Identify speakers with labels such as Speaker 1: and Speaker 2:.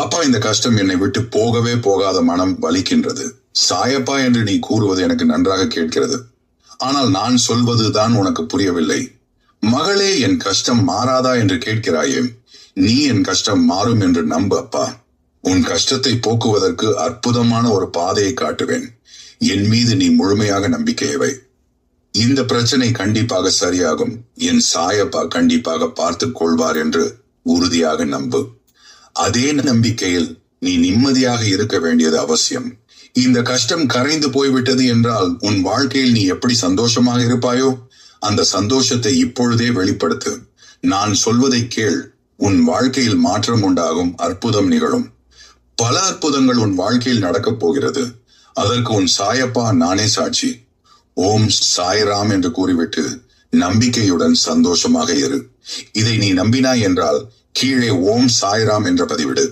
Speaker 1: அப்பா, இந்த கஷ்டம் என்னை விட்டு போகவே போகாத மனம் வலிக்கின்றது. சாயப்பா என்று நீ கூறுவது எனக்கு நன்றாக கேட்கிறது. ஆனால் நான் சொல்வதுதான் உனக்கு புரியவில்லை. மகளே, என் கஷ்டம் மாறாதா என்று கேட்கிறாயே. நீ என் கஷ்டம் மாறும் என்று நம்பு அப்பா. உன் கஷ்டத்தை போக்குவதற்கு அற்புதமான ஒரு பாதையை காட்டுவேன். என் மீது நீ முழுமையாக நம்பிக்கையை வை. இந்த பிரச்சனை கண்டிப்பாக சரியாகும். என் சாயப்பா கண்டிப்பாக பார்த்துக் கொள்வார் என்று உறுதியாக நம்பு. அதே நம்பிக்கையில் நீ நிம்மதியாக இருக்க வேண்டியது அவசியம். இந்த கஷ்டம் கரைந்து போய்விட்டது என்றால் உன் வாழ்க்கையில் நீ எப்படி சந்தோஷமாக இருப்பாயோ அந்த சந்தோஷத்தை இப்பொழுதே வெளிப்படுத்து. நான் சொல்வதை கேள். உன் வாழ்க்கையில் மாற்றம் உண்டாகும். அற்புதம் நிகழும். பல அற்புதங்கள் உன் வாழ்க்கையில் நடக்கப் போகிறது. அதற்கு உன் சாயப்பா நானே சாட்சி. ஓம் சாய்ராம் என்று கூறிவிட்டு நம்பிக்கையுடன் சந்தோஷமாக இரு. இதை நீ நம்பினாய் என்றால் கீழே ஓம் சாய்ராம் என்ற பதிவிடு.